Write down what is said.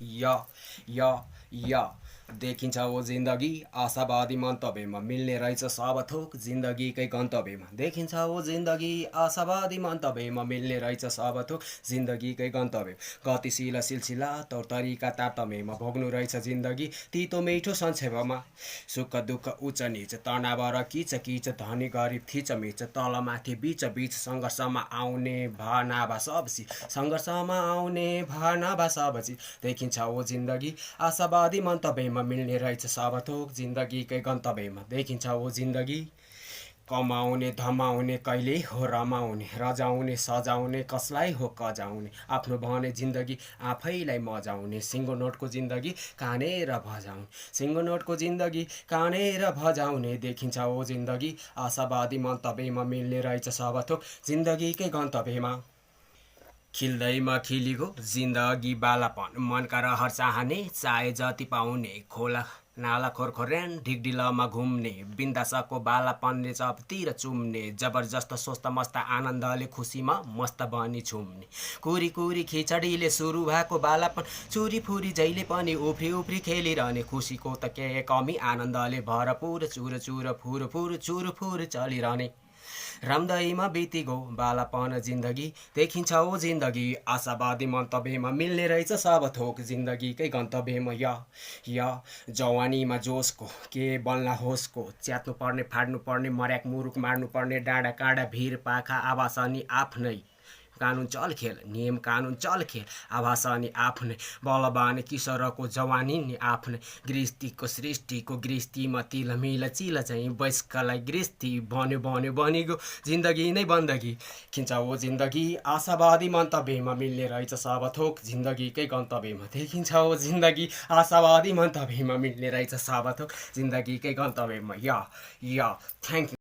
या या या देखिन्छ हो जिन्दगी आशावादी मन्तव्यमा मिल्ने रहेछ सब थोक जिन्दगीकै गन्तव्यमा देखिन्छ हो जिन्दगी आशावादी मन्तव्यमा मिल्ने रहेछ सब थोक जिन्दगीकै गन्तव्य गतिशील सिलसिला तौर तरिका तारतम्यमा भोग्नु रहेछ जिन्दगी तितो मिठो संक्षेपमा सुख दुःख उच्च निच तनाव र किच किच धनी गरिब थिचमिच तलमाथि बिच बिच सङ्घर्षमा आउने भानाभा सबसी सङ्घर्षमा आउने भानाभा सबसी देखिन्छ हो जिन्दगी आशावादी मन्तव्यमा मिल्ने रहेछ सब थोक जिन्दगीकै गन्तव्यमा देखिन्छ हो जिन्दगी कमाउने धमाउने कहिले हो रमाउने रजाउने सजाउने कसलाई हो कजाउने आफ्नो भने जिन्दगी आफैलाई मजाउने सिङ्गो नोटको जिन्दगी कानेर भजाउने सिङ्गो नोटको जिन्दगी कानेर भजाउने देखिन्छ हो जिन्दगी आशावादी मन्तव्यमा मिल्ने रहेछ सब थोक जिन्दगीकै गन्तव्यमा खिल्दैमा खिलिगो जिन्दगी बालापन मनका रहर चाहने चाहे जति पाउने खोला नाला खोरखोर्यान ढिकढिलामा घुम्ने बिन्दासको बालापनले चपतिर चुम्ने जबरजस्त स्वस्थ मस्त आनन्दले खुसीमा मस्त बनी छुम्ने कुरी कुरी खिचडीले सुरु भएको बालापन चुरी फुरी जहिले पनि उफ्री उफ्री खेलिरहने खुसीको त के कमी आनन्दले भरपुर चुर चुर फुर फुर चुर फुर चलिरहने रामदहीमा बितिगो बालापन जिन्दगी देखिन्छ हो जिन्दगी आशावादी मन्तव्यमा मिल्ने रहेछ सब थोक जिन्दगीकै गन्तव्यमा या जवानीमा जोसको के बल्ला होसको च्यात्नु पर्ने फाड्नु पर्ने मर्याक मुरुक मार्नु पर्ने डाँडा काँडा भिर पाखा आवास अनि आफ्नै कानुन चल खेल नियम कानुन चल खेल आभास अनि आफ्नै बलबाने किशोरको जवानी नि आफ्नै गृहस्थीको सृष्टिको गृहस्थीमा तिलमिल चिल चाहिँ वयस्कलाई गृहस्थी बन्यो बन्यो बनिगयो जिन्दगी नै बन्दगी खिन्छ हो जिन्दगी आशावादी मन्तव्यमा मिल्ने रहेछ सब थोक जिन्दगीकै गन्तव्यमा देखिन्छ हो जिन्दगी आशावादी मन्तव्यमा मिल्ने रहेछ सब थोक जिन्दगीकै गन्तव्यमा या थ्याङ्क यू